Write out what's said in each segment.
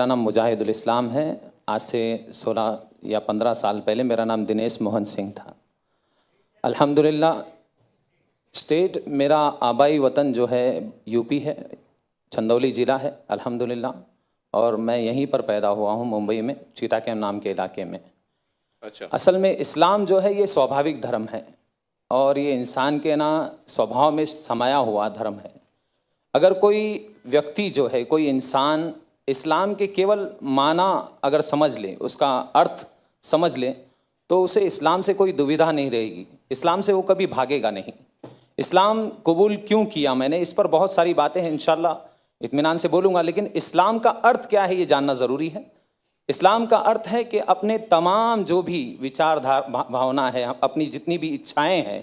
मेरा नाम मुजाहिदुल इस्लाम है। आज से 16 या 15 साल पहले मेरा नाम दिनेश मोहन सिंह था। अल्हम्दुलिल्लाह स्टेट मेरा आबाई वतन जो है यूपी है, चंदौली ज़िला है अल्हम्दुलिल्लाह, और मैं यहीं पर पैदा हुआ हूँ मुंबई में, चीताकैम नाम के इलाके में। अच्छा। असल में इस्लाम जो है ये स्वाभाविक धर्म है और ये इंसान के ना स्वभाव में समाया हुआ धर्म है। अगर कोई व्यक्ति जो है, कोई इंसान इस्लाम के केवल माना अगर समझ ले, उसका अर्थ समझ ले, तो उसे इस्लाम से कोई दुविधा नहीं रहेगी, इस्लाम से वो कभी भागेगा नहीं। इस्लाम कबूल क्यों किया मैंने, इस पर बहुत सारी बातें हैं, इंशाल्लाह इत्मीनान से बोलूँगा, लेकिन इस्लाम का अर्थ क्या है ये जानना ज़रूरी है। इस्लाम का अर्थ है कि अपने तमाम जो भी विचारधारा भावना है, अपनी जितनी भी इच्छाएं हैं,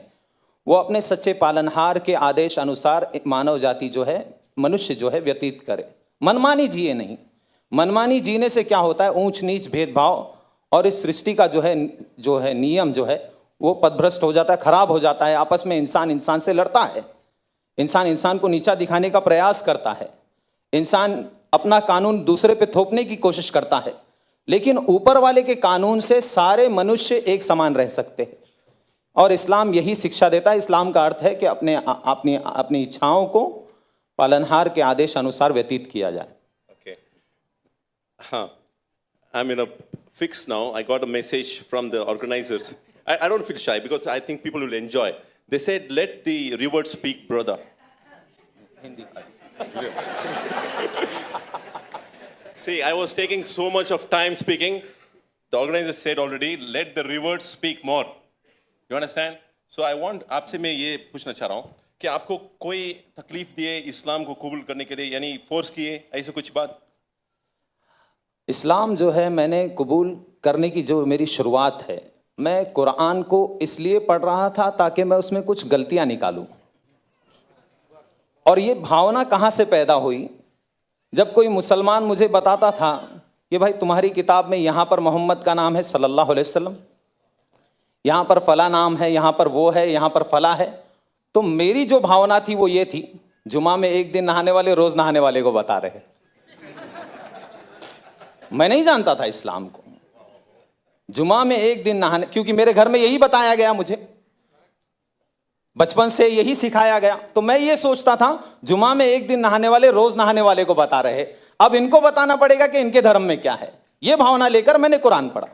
वो अपने सच्चे पालनहार के आदेश अनुसार मानव जाति जो है, मनुष्य जो है व्यतीत करे। मनमानी जिए नहीं। मनमानी जीने से क्या होता है, ऊंच नीच भेदभाव और इस सृष्टि का जो है नियम जो है वो पथभ्रष्ट हो जाता है, खराब हो जाता है। आपस में इंसान इंसान से लड़ता है, इंसान इंसान को नीचा दिखाने का प्रयास करता है, इंसान अपना कानून दूसरे पे थोपने की कोशिश करता है। लेकिन ऊपर वाले के कानून से सारे मनुष्य एक समान रह सकते हैं और इस्लाम यही शिक्षा देता है। इस्लाम का अर्थ है कि अपनी इच्छाओं को पालनहार के आदेश अनुसार व्यतीत किया जाए। Okay. हाँ, I'm in a fix now. I got a message from the organizers. I don't feel shy because I think people will enjoy. They said, "Let the river speak, brother." Hindi. See, I was taking so much of time speaking. The organizers said already, "Let the river speak more." You understand? So I want आपसे मैं ये पूछना चाह रहा हूँ कि आपको कोई तकलीफ दिए इस्लाम को कबूल करने के लिए, यानी फोर्स किए, ऐसे कुछ बात? इस्लाम जो है मैंने कबूल करने की जो मेरी शुरुआत है, मैं कुरान को इसलिए पढ़ रहा था ताकि मैं उसमें कुछ गलतियां निकालूं। और ये भावना कहाँ से पैदा हुई, जब कोई मुसलमान मुझे बताता था कि भाई तुम्हारी किताब में यहाँ पर मोहम्मद का नाम है सल्लल्लाहु अलैहि वसल्लम, यहाँ पर फला नाम है, यहाँ पर वो है, यहाँ पर फला है, तो मेरी जो भावना थी वो ये थी, जुमा में एक दिन नहाने वाले रोज नहाने वाले को बता रहे। मैं नहीं जानता था इस्लाम को। जुमा में एक दिन नहाने, क्योंकि मेरे घर में यही बताया गया, मुझे बचपन से यही सिखाया गया, तो मैं ये सोचता था जुमा में एक दिन नहाने वाले रोज नहाने वाले को बता रहे, अब इनको बताना पड़ेगा कि इनके धर्म में क्या है। ये भावना लेकर मैंने कुरान पढ़ा।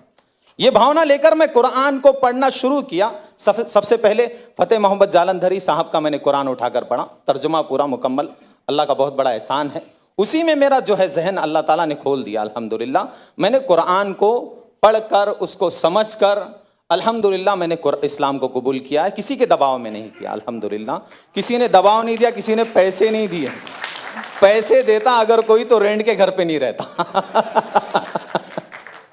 ये भावना लेकर मैं कुरान को पढ़ना शुरू किया। सबसे पहले फतेह मोहम्मद जालंधरी साहब का मैंने कुरान उठाकर पढ़ा, तर्जुमा पूरा मुकम्मल, अल्लाह का बहुत बड़ा एहसान है। उसी में मेरा जो है जहन अल्लाह ताला ने खोल दिया अल्हम्दुलिल्लाह। मैंने कुरान को पढ़कर, उसको समझकर अल्हम्दुलिल्लाह मैंने इस्लाम को कबूल किया है। किसी के दबाव में नहीं किया अल्हम्दुलिल्लाह। किसी ने दबाव नहीं दिया, किसी ने पैसे नहीं दिए। पैसे देता अगर कोई तो रेंट के घर पे नहीं रहता।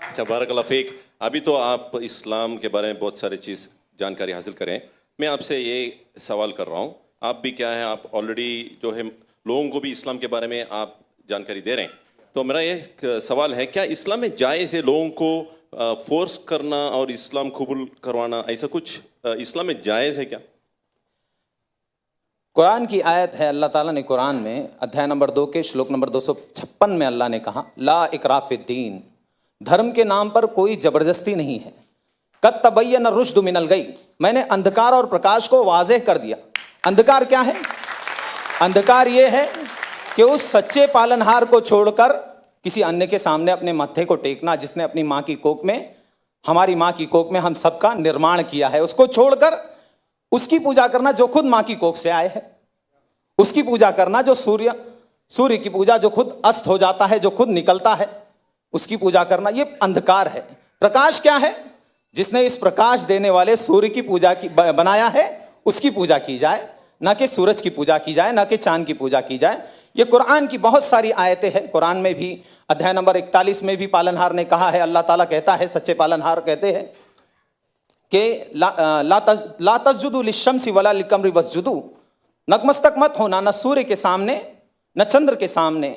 अच्छा, बारकल्लाह फीक। अभी तो आप इस्लाम के बारे में बहुत सारी चीज़ जानकारी हासिल करें। मैं आपसे ये सवाल कर रहा हूँ, आप भी क्या है, आप ऑलरेडी जो है लोगों को भी इस्लाम के बारे में आप जानकारी दे रहे हैं, तो मेरा ये सवाल है, क्या इस्लाम में जायज़ है लोगों को फोर्स करना और इस्लाम कबूल करवाना, ऐसा कुछ इस्लाम में जायज़ है क्या? कुरान की आयत है, अल्लाह ताला ने कुरान में अध्याय नंबर 2 के श्लोक नंबर 256 में अल्लाह ने कहा, ला इकराह फिद्दीन, धर्म के नाम पर कोई जबरदस्ती नहीं है। कद तबय्यन रुश्द मिनल गई, मैंने अंधकार और प्रकाश को वाज़ेह कर दिया। अंधकार क्या है? अंधकार ये है कि उस सच्चे पालनहार को छोड़कर किसी अन्य के सामने अपने माथे को टेकना, जिसने अपनी माँ की कोख में, हमारी माँ की कोख में हम सबका निर्माण किया है, उसको छोड़कर उसकी पूजा करना जो खुद माँ की कोख से आए है, उसकी पूजा करना जो सूर्य की पूजा जो खुद अस्त हो जाता है, जो खुद निकलता है, उसकी पूजा करना, ये अंधकार है। प्रकाश क्या है? जिसने इस प्रकाश देने वाले सूर्य की पूजा की बनाया है, उसकी पूजा की जाए, ना कि सूरज की पूजा की जाए, ना कि चांद की पूजा की जाए। ये कुरान की बहुत सारी आयतें हैं। कुरान में भी अध्याय नंबर 41 में भी पालनहार ने कहा है, अल्लाह ताला कहता है, सच्चे पालनहार कहते हैं कि ला तस्जुदू लिश्शम्सी वला लिलकमरी वस्जुदू, नतमस्तक मत होना न सूर्य के सामने न चंद्र के सामने,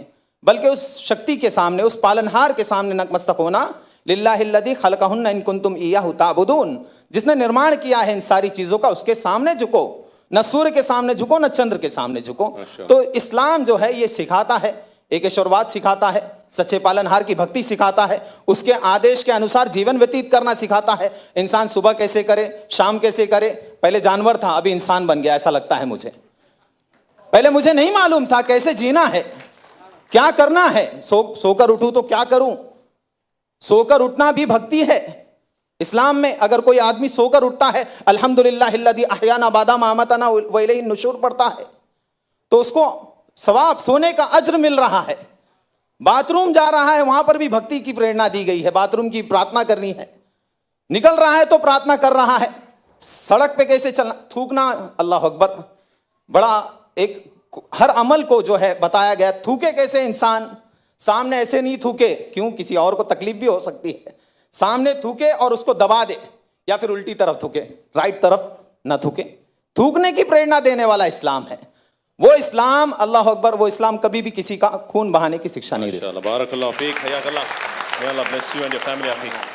बल्कि उस शक्ति के सामने, उस पालनहार के सामने नतमस्तक होना, लिल्लाहिल्लज़ी खलक़हुन्ना इन कुंतुम इय्याहु ताबुदून, जिसने निर्माण किया है इन सारी चीज़ों का, उसके सामने झुको। न सूर्य के सामने झुको, न चंद्र के सामने झुको। तो इस्लाम जो है ये सिखाता है, एक ईश्वरवाद सिखाता है, सच्चे पालनहार की भक्ति सिखाता है, उसके आदेश के अनुसार जीवन व्यतीत करना सिखाता है। इंसान सुबह कैसे करे, शाम कैसे करे। पहले जानवर था, अभी इंसान बन गया, ऐसा लगता है मुझे। पहले मुझे नहीं मालूम था कैसे जीना है, क्या करना है। सोकर उठूं तो क्या करूं, सोकर उठना भी भक्ति है। इस्लाम में अगर कोई आदमी सोकर उठता है, अल्हम्दुलिल्लाहिल्लज़ी अहयाना बादा मा अमातना व इलैहि नुशूर पढ़ता है, तो उसको सवाब, सोने का अज्र मिल रहा है। बाथरूम जा रहा है, वहां पर भी भक्ति की प्रेरणा दी गई है, बाथरूम की प्रार्थना करनी है। निकल रहा है तो प्रार्थना कर रहा है। सड़क पे कैसे चलना, थूकना, अल्लाह अकबर, बड़ा एक हर अमल को जो है बताया गया। थूके कैसे इंसान, सामने ऐसे नहीं थूके, क्यों, किसी और को तकलीफ भी हो सकती है। सामने थूके और उसको दबा दे, या फिर उल्टी तरफ थूके, राइट तरफ ना थूके। थूकने की प्रेरणा देने वाला इस्लाम है वो इस्लाम, अल्लाह अकबर, वो इस्लाम कभी भी किसी का खून बहाने की शिक्षा नहीं देता। बारकल्लाह Feke, हयाकल्लाह, may Allah bless you and your family, akhi.